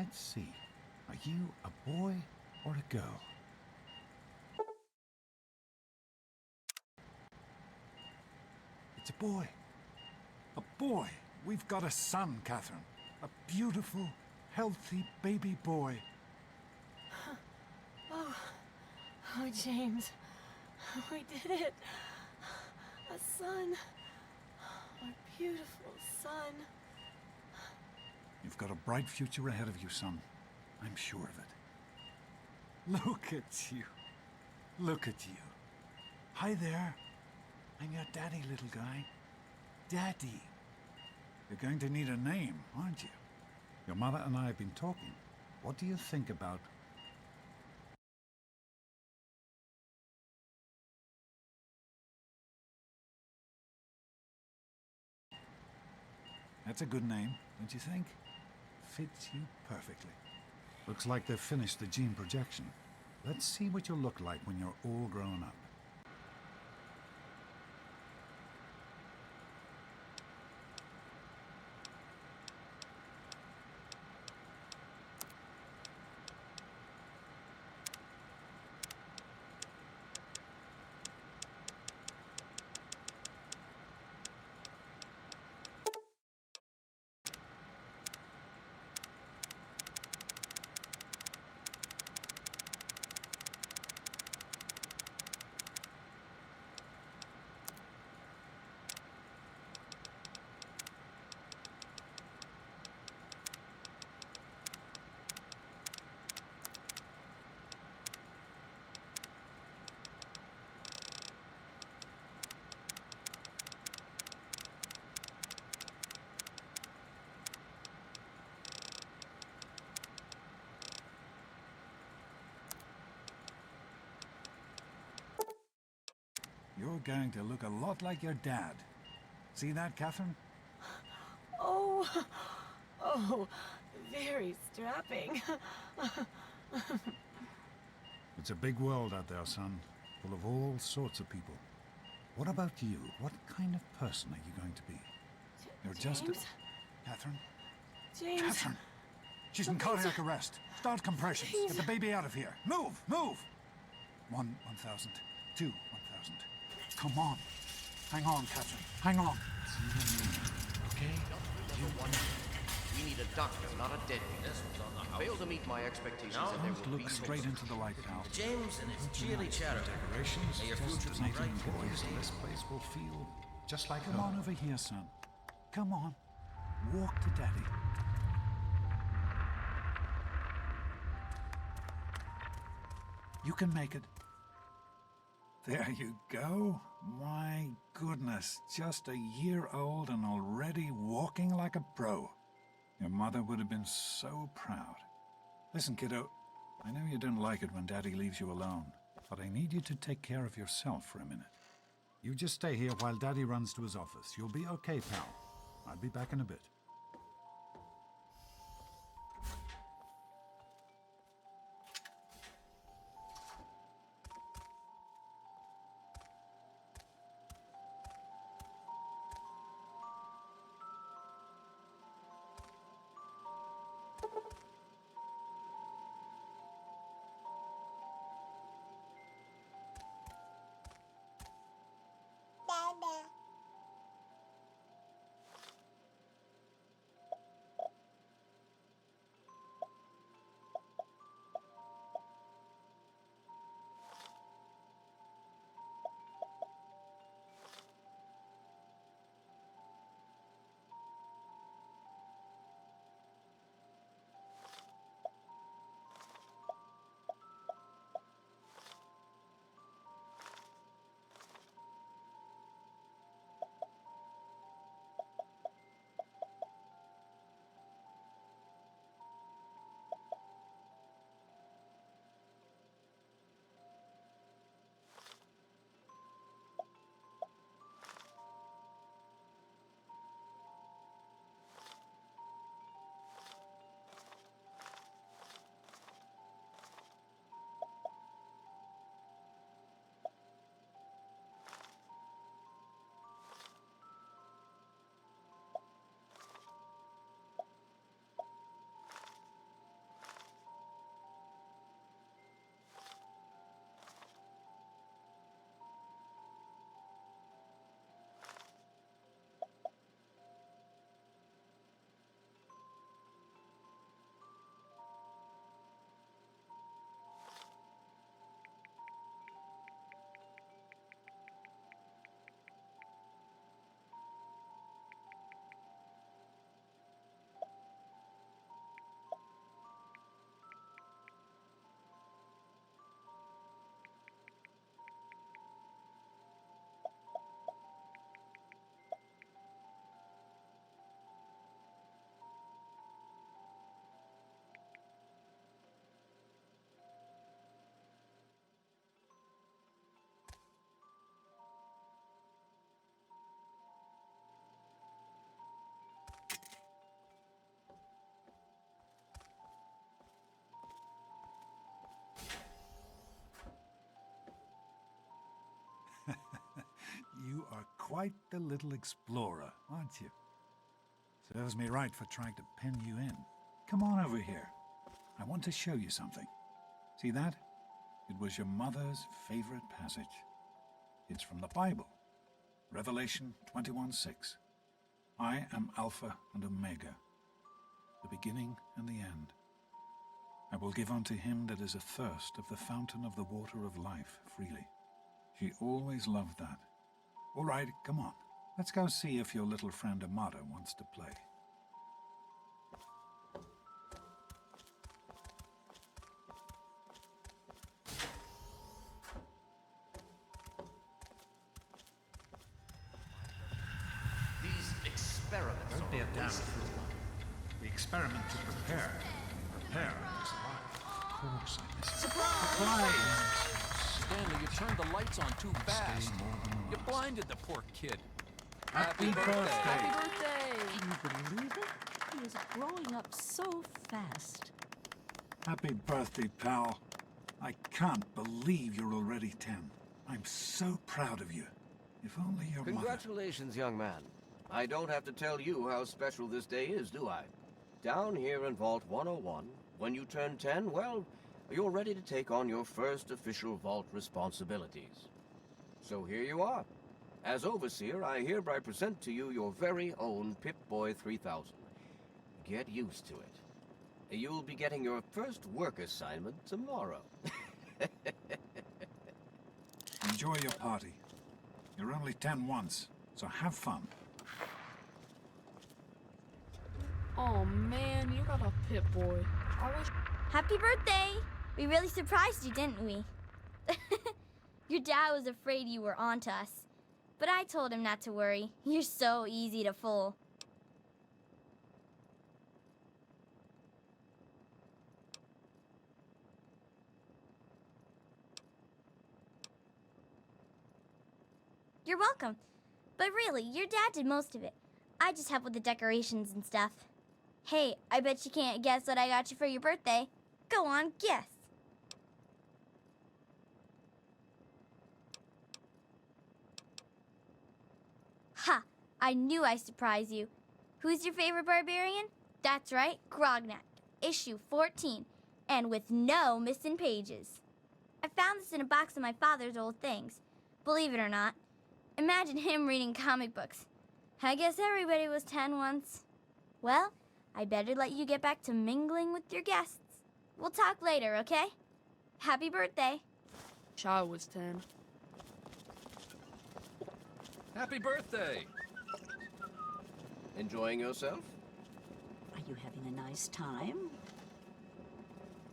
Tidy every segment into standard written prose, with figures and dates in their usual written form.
Let's see. Are you a boy or a girl? It's a boy. A boy. We've got a son, Catherine. A beautiful, healthy baby boy. Oh, James. We did it. A son. Our beautiful son. You've got a bright future ahead of you, son. I'm sure of it. Look at you. Look at you. Hi there. I'm your daddy, little guy. Daddy. You're going to need a name, aren't you? Your mother and I have been talking. What do you think about... That's a good name, don't you think? Fits you perfectly. Looks like they've finished the gene projection. Let's see what you'll look like when you're all grown up. You're going to look a lot like your dad. See that, Catherine? Oh, very strapping. It's a big world out there, son. Full of all sorts of people. What about you? What kind of person are you going to be? You're just a... James? Catherine? James. Catherine! She's in cardiac arrest. Start compressions. James. Get the baby out of here. Move! Move! 1,000. 2, 1,000. Come on. Hang on, Catherine. Hang on. It's you and me. Okay? Just remember one thing. We need a doctor, not a deadbeat. This was on the house. Failed to meet my expectations, and there Don't will be look straight into the light, pal. James and his chili chatter. Decorations, May your just future as be native bright. employees, and this place will feel just like home. Come on over here, son. Come on. Walk to Daddy. You can make it. There you go. My goodness, just a year old and already walking like a pro. Your mother would have been so proud. Listen, kiddo, I know you don't like it when Daddy leaves you alone, but I need you to take care of yourself for a minute. You just stay here while Daddy runs to his office. You'll be okay, pal. I'll be back in a bit. quite the little explorer, aren't you? Serves me right for trying to pin you in. Come on over here. I want to show you something. See that? It was your mother's favorite passage. It's from the Bible. Revelation 21:6. I am Alpha and Omega, the beginning and the end. I will give unto him that is athirst of the fountain of the water of life freely. She always loved that. All right, come on. Let's go see if your little friend Amada wants to play. These experiments Don't be a are damn wasted. fool. The experiment to prepare. Prepare to survive. Of course I listen. Surprise! Stanley, you turned the lights on too fast. You blinded the poor kid. Happy birthday! Happy birthday! Can you believe it? He is growing up so fast. Happy birthday, pal. I can't believe you're already 10. I'm so proud of you. If only your mother... Congratulations, young man. I don't have to tell you how special this day is, do I? Down here in Vault 101, when you turn 10, well, you're ready to take on your first official vault responsibilities. So here you are. As Overseer, I hereby present to you your very own Pip-Boy 3000. Get used to it. You'll be getting your first work assignment tomorrow. Enjoy your party. You're only 10 once, so have fun. Oh man, you got a Pip-Boy. I wish. Happy birthday! We really surprised you, didn't we? Your dad was afraid you were onto us. But I told him not to worry. You're so easy to fool. You're welcome. But really, your dad did most of it. I just helped with the decorations and stuff. Hey, I bet you can't guess what I got you for your birthday. Go on, guess. Ha! I knew I'd surprise you. Who's your favorite barbarian? That's right, Grognak, issue 14, and with no missing pages. I found this in a box of my father's old things. Believe it or not, imagine him reading comic books. I guess everybody was 10 once. Well, I better let you get back to mingling with your guests. We'll talk later, okay? Happy birthday. I was 10. Happy birthday! Enjoying yourself? Are you having a nice time?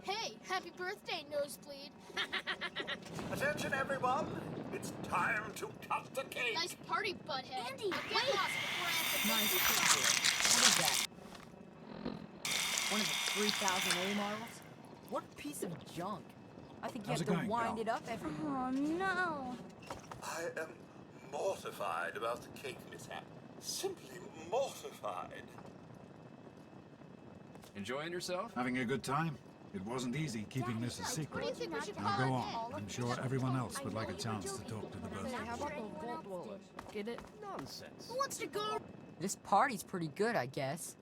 Hey, happy birthday, Nosebleed. Attention, everyone! It's time to cut the cake! Nice party, butthead. Andy, Now get wait. lost before I have to Nice make you picture. What is that? One of the 3000 A models? What a piece of junk. I think you How's have it to going, wind pal? it up every... Oh, no. I am mortified about the cake mishap. Simply mortified. Enjoying yourself? Having a good time? It wasn't easy keeping this a What do you secret. think we should Now call go it on. then? I'm sure everyone else would like a chance to talk to the Hey, birthday. how about the Vault Dwellers? Get it? Nonsense. Who wants to go? This party's pretty good, I guess.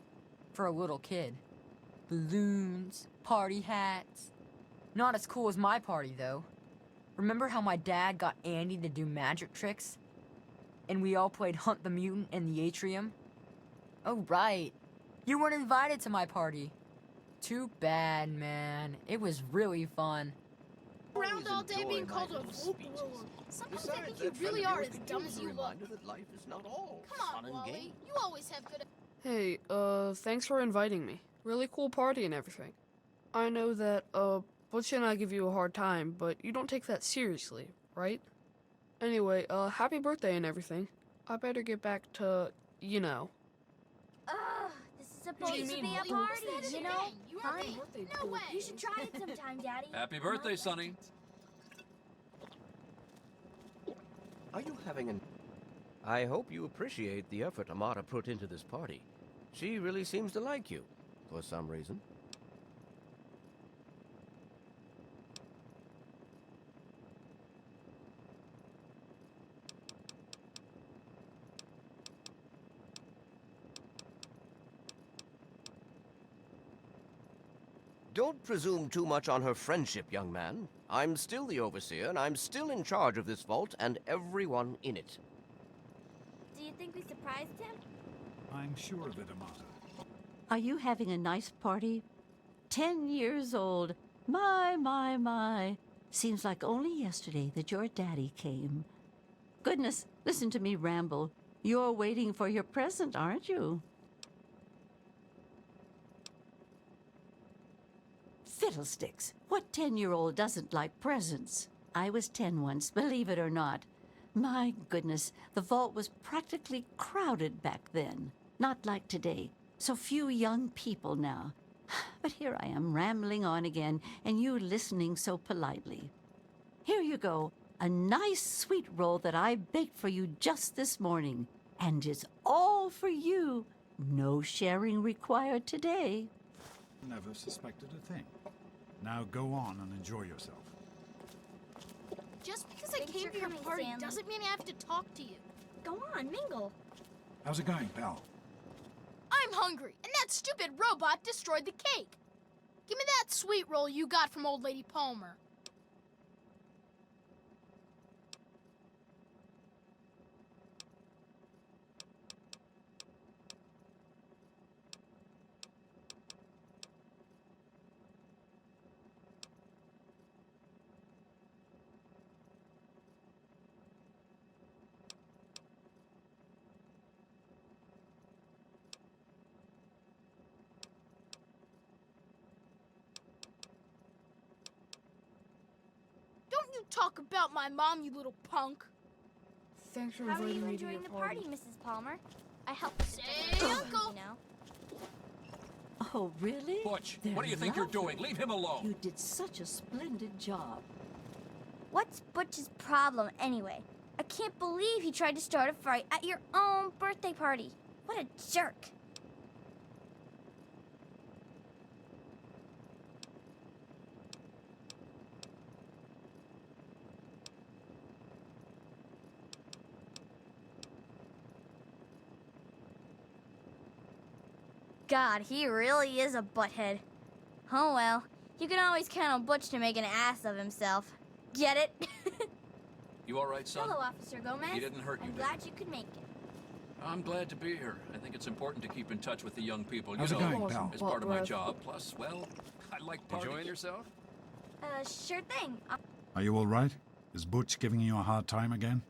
For a little kid. Balloons, party hats. Not as cool as my party, though. Remember how my dad got Andy to do magic tricks? And we all played Hunt the Mutant in the atrium? Oh, right. You weren't invited to my party. Too bad, man. It was really fun. Around all day enjoy being my called a little Vault speeches. Dweller. Sometimes I Besides, think that you friend really of are yours as could dumb use as a you look. reminder that life is not all Come fun on, and Wally. games. You always have good... Hey, thanks for inviting me. Really cool party and everything. I know that, Butch and I give you a hard time, but you don't take that seriously, right? Anyway, happy birthday and everything. I better get back to, you know. Ugh, this is supposed Jeez, to be Molly, a what was party, that you again? know? You Fun. happy? Birthday No pool. way. You should try it sometime, Daddy. Happy birthday, Sonny. Are you having an... I hope you appreciate the effort Amada put into this party. She really seems to like you, for some reason. Don't presume too much on her friendship, young man. I'm still the overseer, and I'm still in charge of this vault and everyone in it. Do you think we surprised him? I'm sure of it, Amata. Are you having a nice party? 10 years old. My. Seems like only yesterday that your daddy came. Goodness, listen to me ramble. You're waiting for your present, aren't you? Fiddlesticks. What 10-year-old doesn't like presents? I was 10 once, believe it or not. My goodness, the vault was practically crowded back then. Not like today. So few young people now. But here I am rambling on again, and you listening so politely. Here you go. A nice sweet roll that I baked for you just this morning. And it's all for you. No sharing required today. Never suspected a thing. Now go on and enjoy yourself. Just because I Thanks came for to your coming, party Stanley. doesn't mean I have to talk to you. Go on, mingle. How's it going, pal? I'm hungry, and that stupid robot destroyed the cake. Give me that sweet roll you got from old lady Palmer. Don't you talk about my mom, you little punk. Thanks for How are you inviting me to your enjoying the party. party, Mrs. Palmer? I helped Say you uncle. know. Oh, really? Butch, They're what do you think you're lovely. doing? Leave him alone. You did such a splendid job. What's Butch's problem anyway? I can't believe he tried to start a fight at your own birthday party. What a jerk. God, he really is a butthead. Oh well, you can always count on Butch to make an ass of himself. Get it? You all right, son? Hello, Officer Gomez. He didn't hurt you, I'm did glad you could make it. I'm glad to be here. I think it's important to keep in touch with the young people. How's you it know, going, pal? as part of my Well, job. Plus, well, I like parties. Enjoying yourself? Sure thing. Are you all right? Is Butch giving you a hard time again?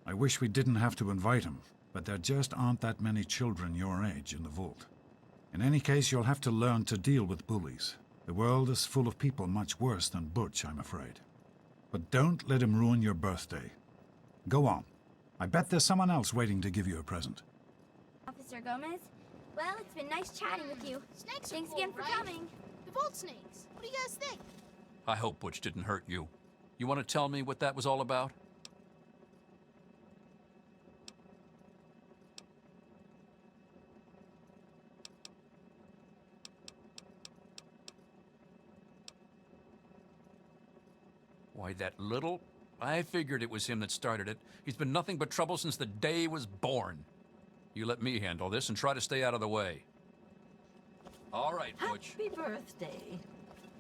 I wish we didn't have to invite him, but there just aren't that many children your age in the vault. In any case, you'll have to learn to deal with bullies. The world is full of people much worse than Butch, I'm afraid. But don't let him ruin your birthday. Go on. I bet there's someone else waiting to give you a present. Officer Gomez, well, it's been nice chatting with you. Snakes are Thanks cool, again for right? coming. The vault snakes. What do you guys think? I hope Butch didn't hurt you. You want to tell me what that was all about? Why, that little... I figured it was him that started it. He's been nothing but trouble since the day he was born. You let me handle this and try to stay out of the way. All right, Butch. Happy birthday.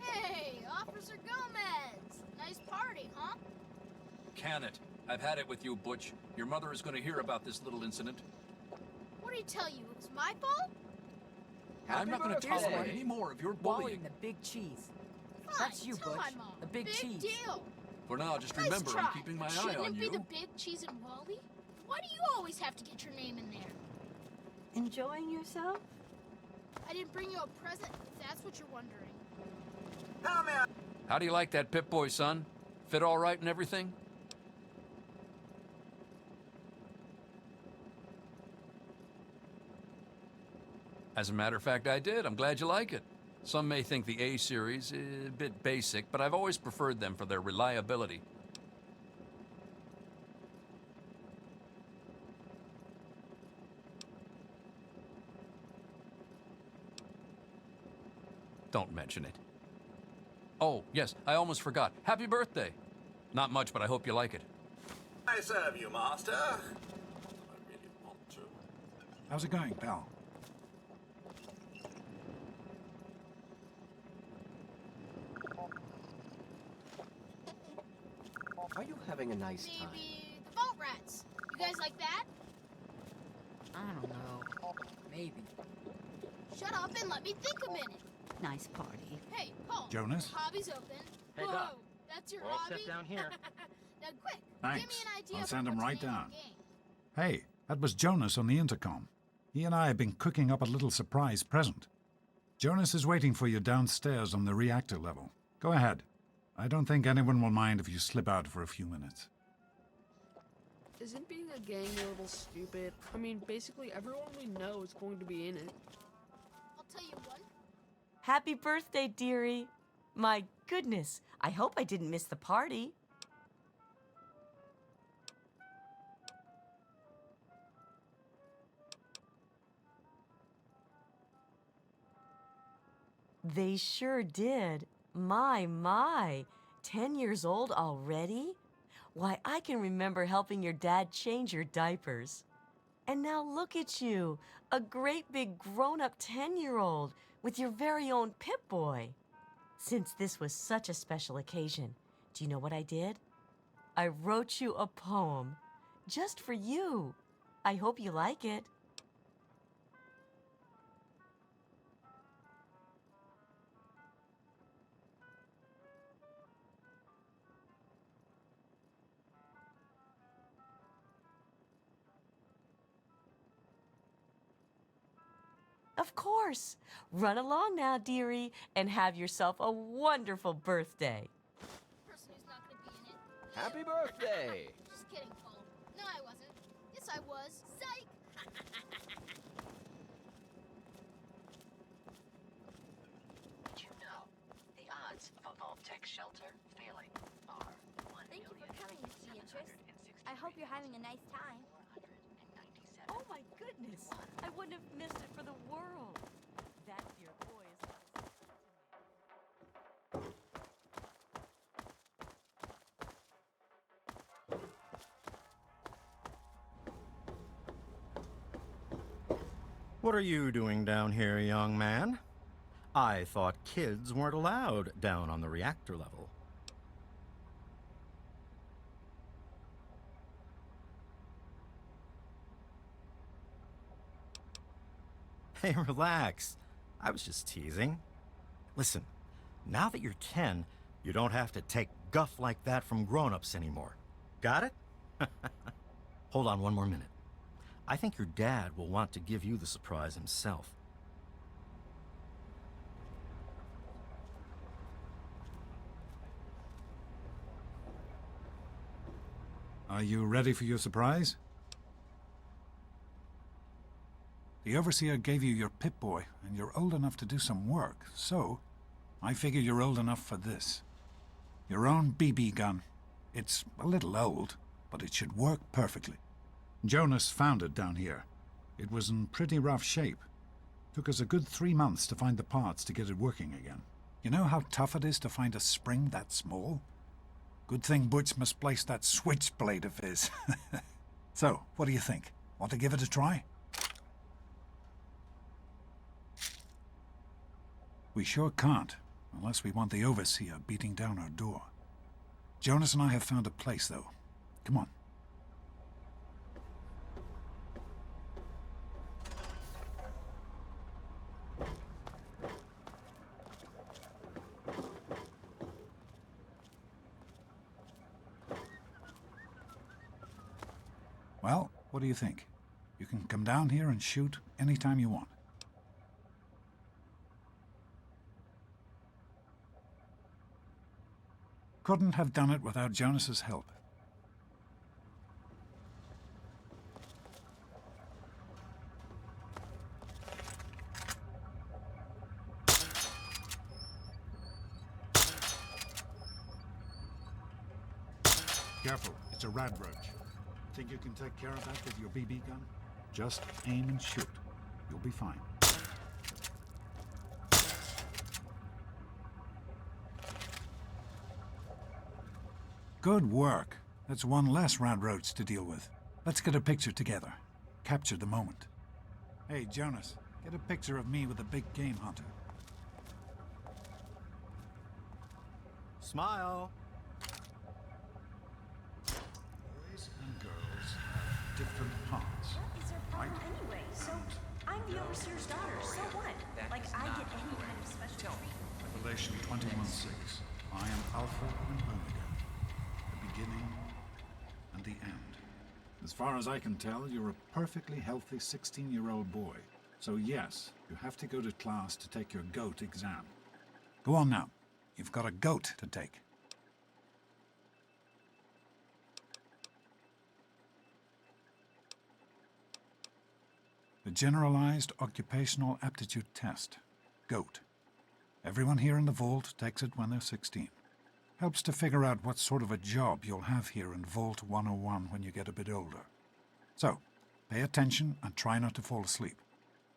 Hey, Officer Gomez. Nice party, huh? Can it? I've had it with you, Butch. Your mother is going to hear about this little incident. What did he tell you? It was my fault? I'm not going to birthday. tolerate any more of your Wally bullying. and the big cheese. Fine, That's you, tell Butch. my mom. The big cheese. deal. For now, just Nice remember, try. I'm keeping my eye Shouldn't on it be you. the big cheese and Wally? Why do you always have to get your name in there? Enjoying yourself? I didn't bring you a present, if that's what you're wondering. How do you like that Pip-Boy, son? Fit all right and everything? As a matter of fact, I did. I'm glad you like it. Some may think the A series is a bit basic, but I've always preferred them for their reliability. Don't mention it. Oh, yes, I almost forgot. Happy birthday. Not much, but I hope you like it. I serve you, master. I really want to. How's it going, pal? Are you having a nice time? Maybe the vault rats. You guys like that? I don't know. Maybe. Shut up and let me think a minute. Nice party. Hey, Paul. Jonas? Your hobby's open. Hey, Whoa, Doc. that's your We're all hobby? set down here. Now, quick. Thanks. Give me an idea I'll for send him what's right the name of down. the game. Hey, that was Jonas on the intercom. He and I have been cooking up a little surprise present. Jonas is waiting for you downstairs on the reactor level. Go ahead. I don't think anyone will mind if you slip out for a few minutes. Isn't being a gang a little stupid? I mean, basically everyone we know is going to be in it. I'll tell you what. Happy birthday, dearie. My goodness, I hope I didn't miss the party. They sure did. My. 10 years old already? Why, I can remember helping your dad change your diapers. And now look at you, a great big grown-up 10-year-old with your very own Pip-Boy. Since this was such a special occasion, do you know what I did? I wrote you a poem, just for you. I hope you like it. Of course. Run along now, dearie, and have yourself a wonderful birthday. Person who's not gonna be in it. Happy birthday! Just kidding, Paul. No, I wasn't. Yes, I was. Psych! Did you know the odds of a vault-tec shelter failing are 1 Thank you for coming, Miss Beatrice. I hope you're having a nice time. Oh my goodness! I wouldn't have missed it for the world. That dear boy is... What are you doing down here, young man? I thought kids weren't allowed down on the reactor level. Hey, relax. I was just teasing. Listen, now that you're 10, you don't have to take guff like that from grown-ups anymore. Got it? Hold on one more minute. I think your dad will want to give you the surprise himself. Are you ready for your surprise? The Overseer gave you your Pip-Boy, and you're old enough to do some work, so I figure you're old enough for this. Your own BB gun. It's a little old, but it should work perfectly. Jonas found it down here. It was in pretty rough shape. Took us a good 3 months to find the parts to get it working again. You know how tough it is to find a spring that small? Good thing Butch misplaced that switchblade of his. So, what do you think? Want to give it a try? We sure can't, unless we want the Overseer beating down our door. Jonas and I have found a place, though. Come on. Well, what do you think? You can come down here and shoot anytime you want. Couldn't have done it without Jonas's help. Careful, it's a radroach. Think you can take care of that with your BB gun? Just aim and shoot. You'll be fine. Good work. That's one less round roads to deal with. Let's get a picture together. Capture the moment. Hey, Jonas, get a picture of me with the big game hunter. Smile. Boys and girls have different parts. What is her problem anyway? So, I'm the overseer's daughter, so what? Like, I get any kind of special treatment. Revelation 21:6. I am Alpha and Omega, the beginning and the end. As far as I can tell, you're a perfectly healthy 16-year-old boy. So yes, you have to go to class to take your GOAT exam. Go on now. You've got a GOAT to take. The Generalized Occupational Aptitude Test, GOAT. Everyone here in the Vault takes it when they're 16. Helps to figure out what sort of a job you'll have here in Vault 101 when you get a bit older. So, pay attention and try not to fall asleep.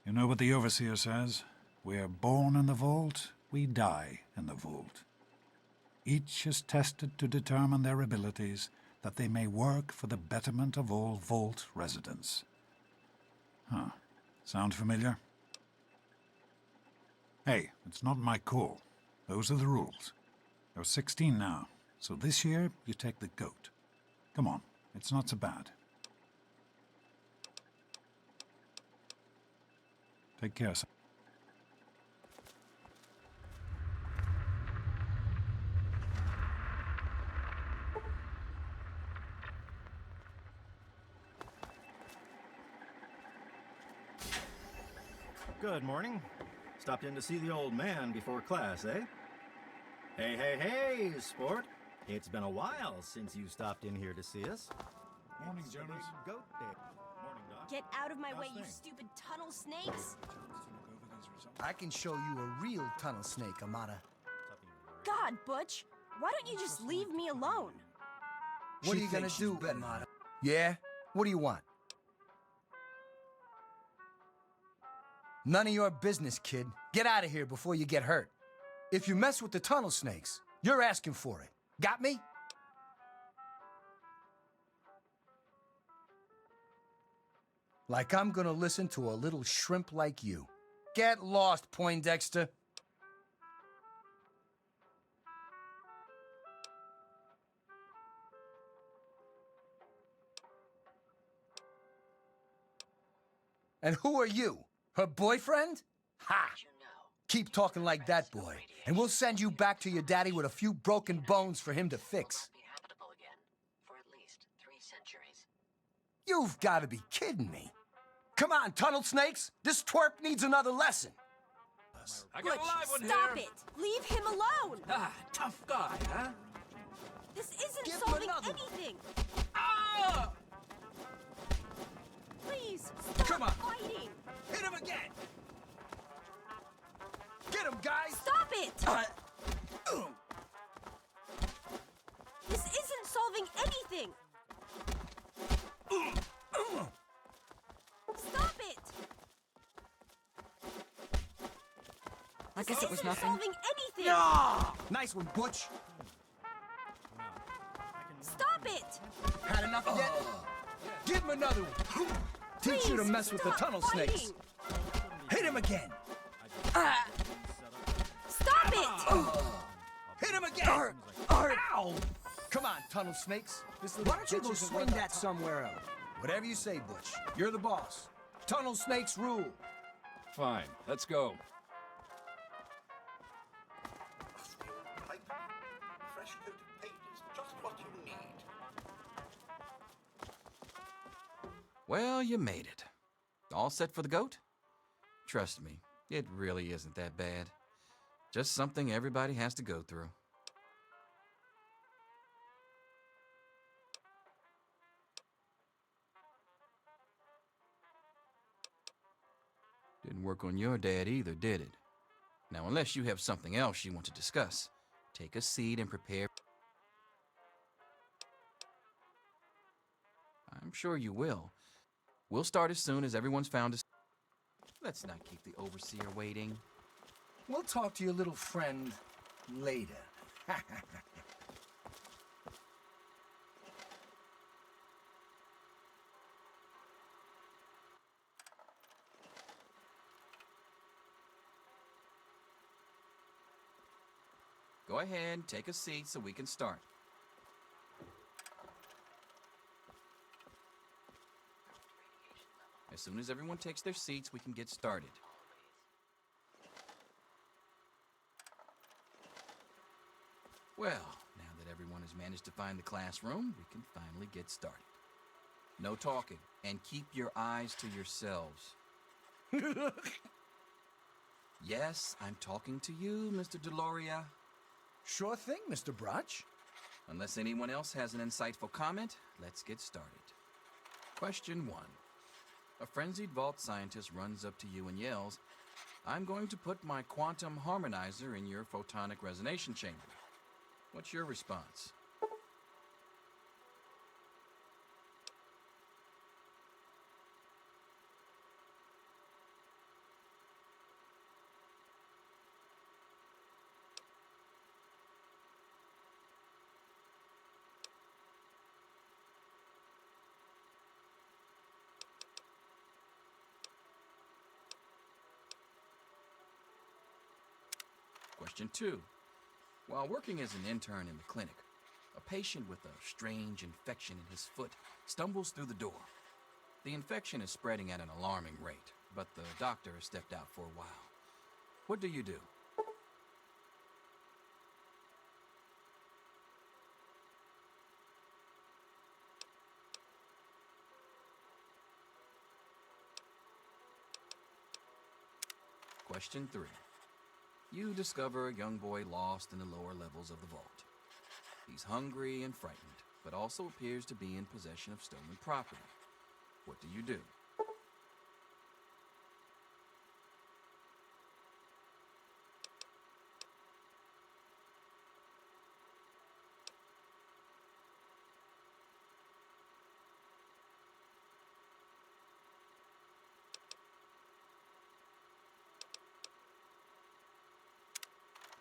You know what the Overseer says? We're born in the Vault, we die in the Vault. Each is tested to determine their abilities, that they may work for the betterment of all Vault residents. Huh. Sound familiar? Hey, it's not my call. Those are the rules. You're 16 now, so this year you take the GOAT. Come on, it's not so bad. Take care, son. Good morning. Stopped in to see the old man before class, eh? Hey, hey, hey, sport. It's been a while since you stopped in here to see us. Morning, Jonas. Goat day. Morning, Doc. Get out of my How's way, you things? stupid tunnel snakes! I can show you a real tunnel snake, Amata. God, Butch, why don't you just leave me alone? What are you gonna do, Amata? Yeah? What do you want? None of your business, kid. Get out of here before you get hurt. If you mess with the tunnel snakes, you're asking for it. Got me? Like I'm gonna listen to a little shrimp like you. Get lost, Poindexter. And who are you? Her boyfriend? Ha! Keep talking like that, boy, and we'll send you back to your daddy with a few broken bones for him to fix. You've got to be kidding me. Come on, tunnel snakes. This twerp needs another lesson. I got a live one Stop here. it! Leave him alone! Ah, tough guy, huh? This isn't Give him solving another one. anything! Ah! Please, stop Come on. fighting! Hit him again. Get him, guys. Stop it! This isn't solving anything! Stop it! I guess This it was isn't nothing. solving anything! Nice one, Butch. Stop it! Had enough yet? Give him another one. Teach you to Please, mess with the stop tunnel fighting. snakes. Hit him again. Stop it! Hit him again. Ow! Come on, tunnel snakes. Why don't you go swing that somewhere else? Whatever you say, Butch. You're the boss. Tunnel snakes rule. Fine, let's go. Pipe, fresh coat of paint is just what you need. Well, you made it. All set for the GOAT? Trust me, it really isn't that bad. Just something everybody has to go through. Didn't work on your dad either, did it? Now, unless you have something else you want to discuss, take a seat and prepare. I'm sure you will. We'll start as soon as everyone's found us. Let's not keep the Overseer waiting. We'll talk to your little friend later. Go ahead, take a seat so we can start. As soon as everyone takes their seats, we can get started. Well, now that everyone has managed to find the classroom, we can finally get started. No talking, and keep your eyes to yourselves. Yes, I'm talking to you, Mr. Deloria. Sure thing, Mr. Brotch. Unless anyone else has an insightful comment, let's get started. Question 1. A frenzied vault scientist runs up to you and yells, "I'm going to put my quantum harmonizer in your photonic resonation chamber." What's your response? Question 2. While working as an intern in the clinic, a patient with a strange infection in his foot stumbles through the door. The infection is spreading at an alarming rate, but the doctor has stepped out for a while. What do you do? Question 3. You discover a young boy lost in the lower levels of the vault. He's hungry and frightened, but also appears to be in possession of stolen property. What do you do?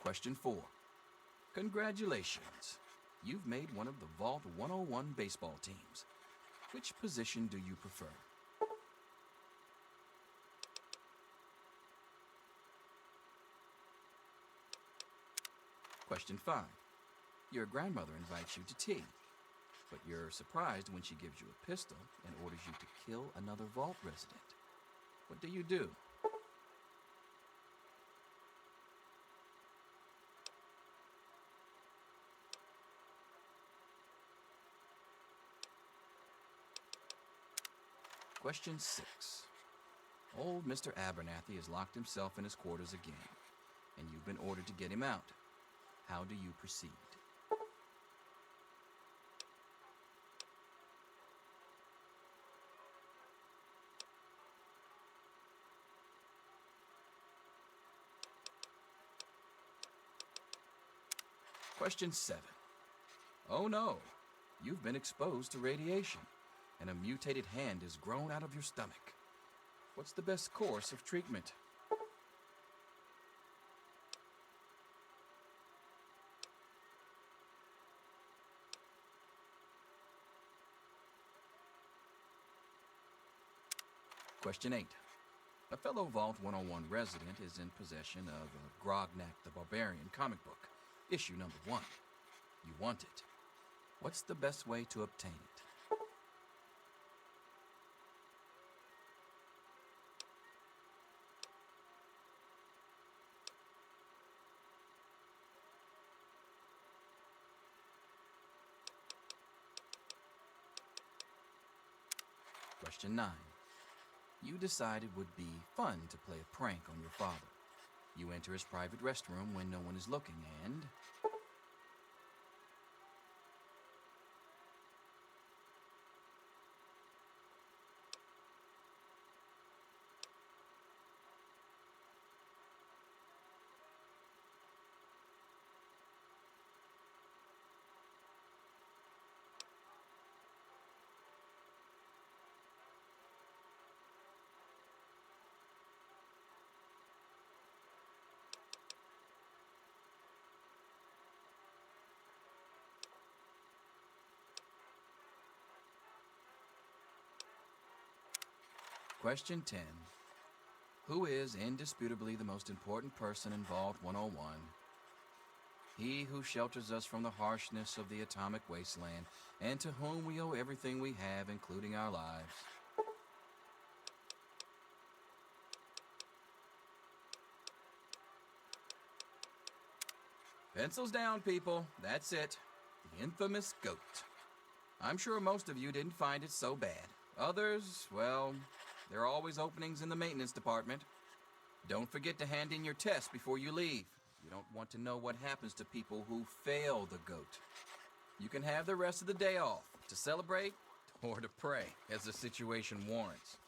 Question 4. Congratulations. You've made one of the Vault 101 baseball teams. Which position do you prefer? Question 5. Your grandmother invites you to tea, but you're surprised when she gives you a pistol and orders you to kill another Vault resident. What do you do? Question 6. Old Mr. Abernathy has locked himself in his quarters again, and you've been ordered to get him out. How do you proceed? Question 7. Oh no, you've been exposed to radiation, and a mutated hand has grown out of your stomach. What's the best course of treatment? Question 8. A fellow Vault 101 resident is in possession of a Grognak the Barbarian comic book, issue number 1. You want it. What's the best way to obtain it? Question 9. You decide it would be fun to play a prank on your father. You enter his private restroom when no one is looking and... Question 10. Who is indisputably the most important person in Vault 101? he who shelters us from the harshness of the atomic wasteland, and to whom we owe everything we have, including our lives. Pencils down, people. That's it. The infamous goat. I'm sure most of you didn't find it so bad. Others, well, there are always openings in the maintenance department. Don't forget to hand in your test before you leave. You don't want to know what happens to people who fail the goat. You can have the rest of the day off to celebrate or to pray as the situation warrants.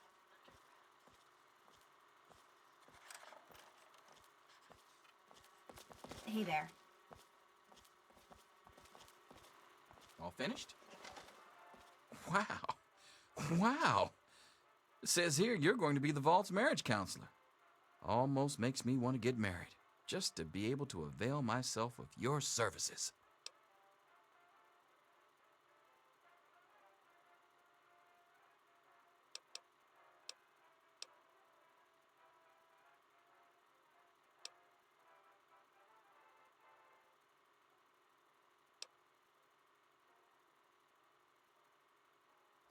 Hey there. All finished? Wow. Wow. It says here you're going to be the Vault's marriage counselor. Almost makes me want to get married, just to be able to avail myself of your services.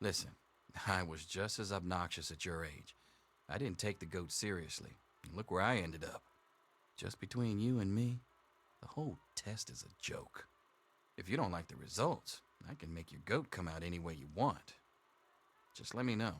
Listen, I was just as obnoxious at your age. I didn't take the goat seriously. Look where I ended up. Just between you and me, the whole test is a joke. If you don't like the results, I can make your goat come out any way you want. Just let me know.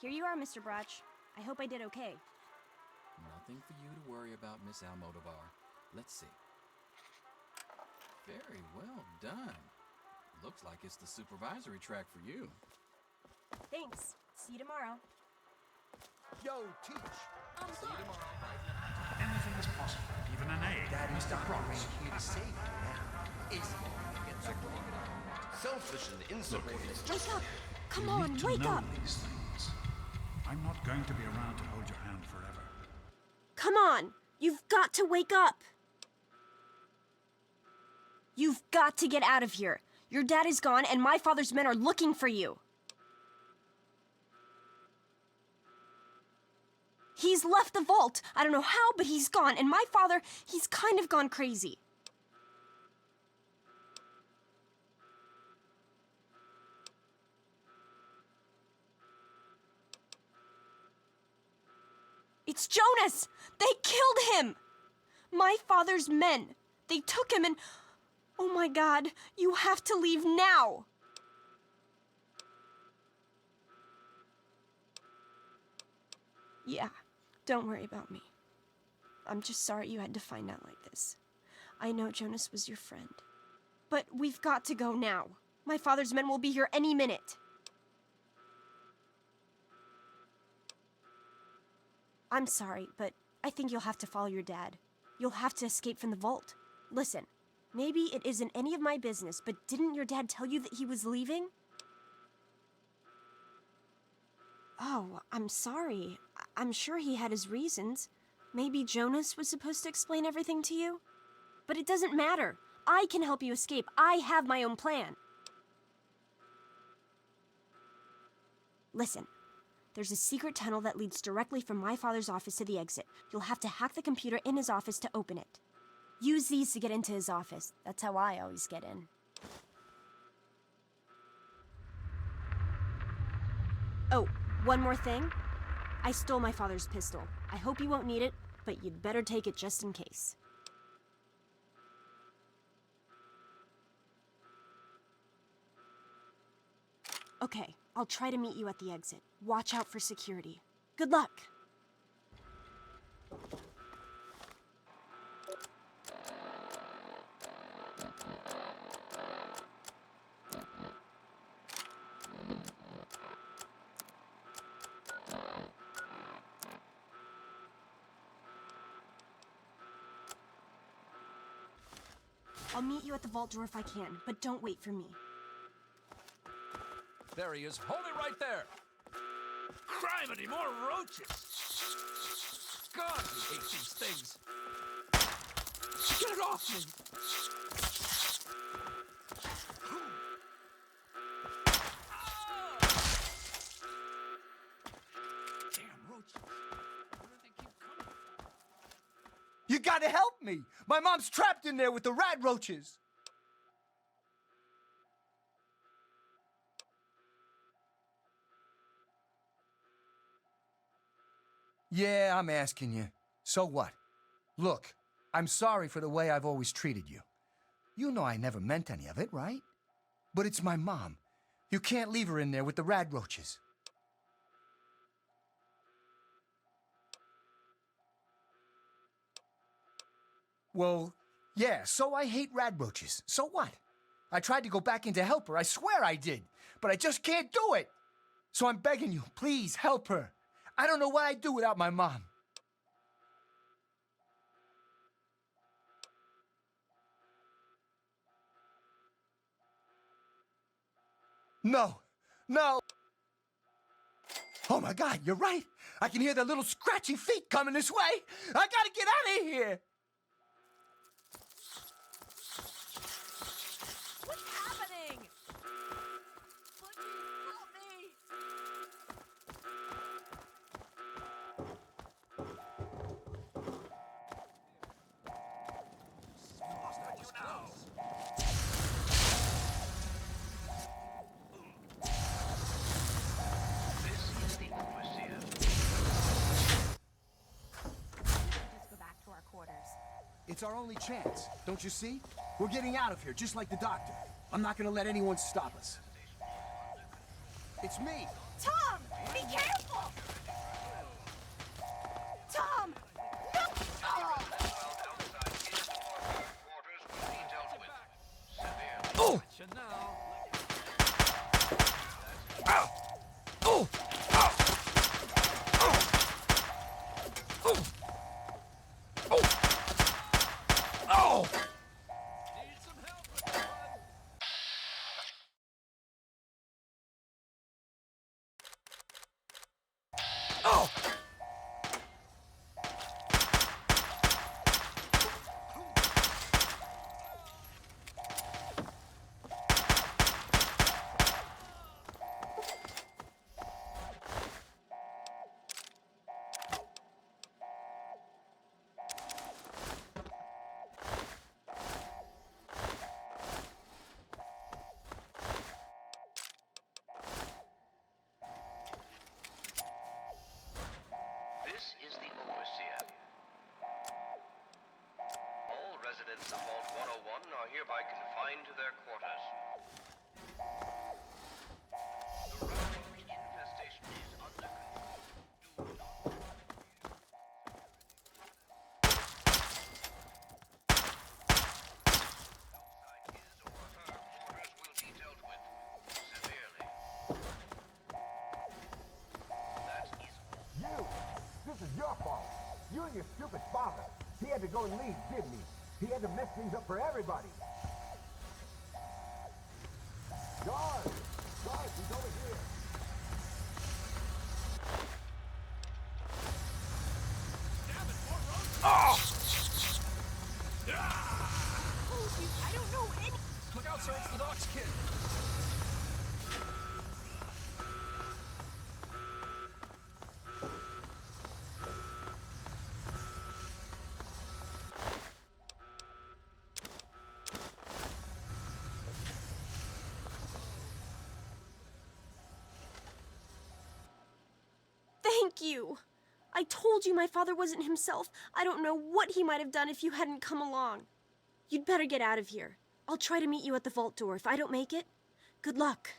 Here you are, Mr. Broch. I hope I did okay. Nothing for you to worry about, Miss Almodovar. Let's see. Very well done. Looks like it's the supervisory track for you. Thanks. See you tomorrow. Yo, Teach. See you tomorrow. Anything is possible, even an A. Daddy's Mr. doctor Brock. ain't here to save you now. Is he? It's a Selfish and insubordinate. Wake up! Come You on, need to wake know up! these things. I'm not going to be around to hold your hand forever. Come on! You've got to wake up! You've got to get out of here. Your dad is gone, and my father's men are looking for you. He's left the vault. I don't know how, but he's gone. And my father, he's kind of gone crazy. It's Jonas! They killed him! My father's men. They took him and... Oh my God, you have to leave now! Yeah, don't worry about me. I'm just sorry you had to find out like this. I know Jonas was your friend. But we've got to go now. My father's men will be here any minute. I'm sorry, but I think you'll have to follow your dad. You'll have to escape from the vault. Listen, maybe it isn't any of my business, but didn't your dad tell you that he was leaving? Oh, I'm sorry. I'm sure he had his reasons. Maybe Jonas was supposed to explain everything to you? But it doesn't matter. I can help you escape. I have my own plan. Listen. There's a secret tunnel that leads directly from my father's office to the exit. You'll have to hack the computer in his office to open it. Use these to get into his office. That's how I always get in. Oh, one more thing. I stole my father's pistol. I hope you won't need it, but you'd better take it just in case. Okay, I'll try to meet you at the exit. Watch out for security. Good luck! I'll meet you at the vault door if I can, but don't wait for me. There he is. Hold it right there. Criminy, more roaches. God, I hate these things. Get it off me. Damn roaches. Where do they keep coming from? You gotta help me! My mom's trapped in there with the rat roaches! Yeah, I'm asking you. So what? Look, I'm sorry for the way I've always treated you. You know I never meant any of it, right? But it's my mom. You can't leave her in there with the rat roaches. Well, yeah, so I hate rat roaches. So what? I tried to go back in to help her, I swear I did. But I just can't do it. So I'm begging you, please help her. I don't know what I'd do without my mom. No, no. Oh my God, you're right. I can hear the little scratchy feet coming this way. I gotta get out of here. What's happening? Please help me! Just go back to our quarters. It's our only chance, don't you see? We're getting out of here, just like the doctor. I'm not gonna let anyone stop us. It's me. Tom! Be careful! Tom! No! Oh! Ow! Oh! Ow! Oh! Oh! Oh! Oh! Oh! This is the overseer. All residents of Vault 101 are hereby confined to their quarters. The rat infestation is under control. Do not. Outside his or her quarters will be dealt with severely. That is all. You! This is your fault. You and your stupid father. He had to go and leave, didn't he? He had to mess things up for everybody. Guard! Guard, he's over here. Oh! I don't know any... Look out, sir, it's the dog's kid. Thank you! I told you my father wasn't himself. I don't know what he might have done if you hadn't come along. You'd better get out of here. I'll try to meet you at the vault door if I don't make it. Good luck.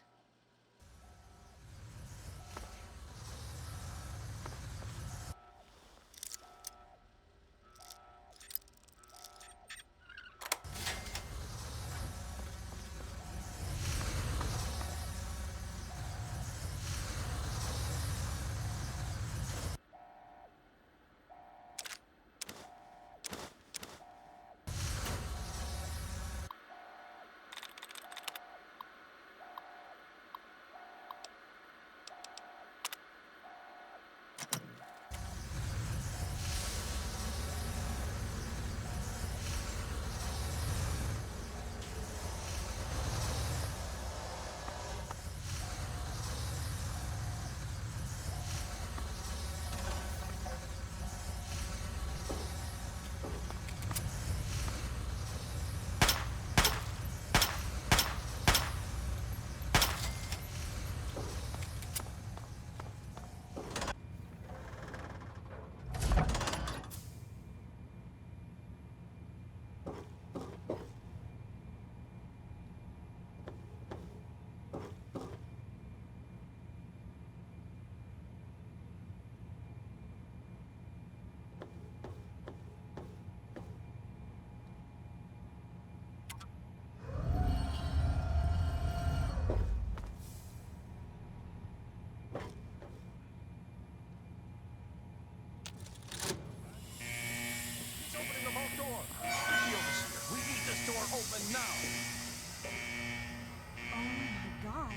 Oh my god.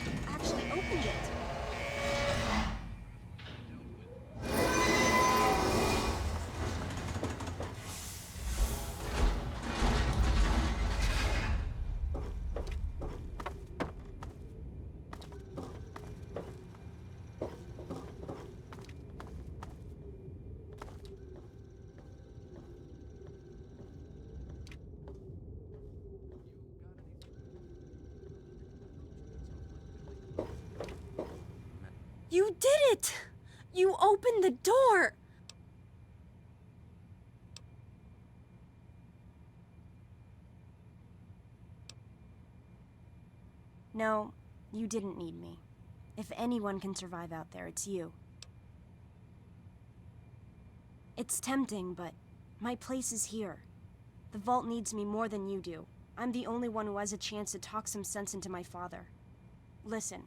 You actually opened it. You did it! You opened the door! No, you didn't need me. If anyone can survive out there, it's you. It's tempting, but my place is here. The vault needs me more than you do. I'm the only one who has a chance to talk some sense into my father. Listen,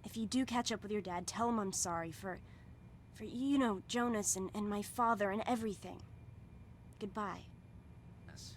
if you do catch up with your dad, tell him I'm sorry for you know, Jonas and my father and everything. Goodbye. Yes.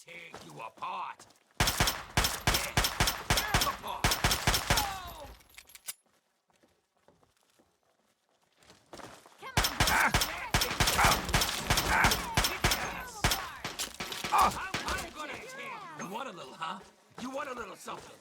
tear you apart. Yeah, tear 'em apart. Oh! I'm gonna tear you. You want a little, huh? You want a little something?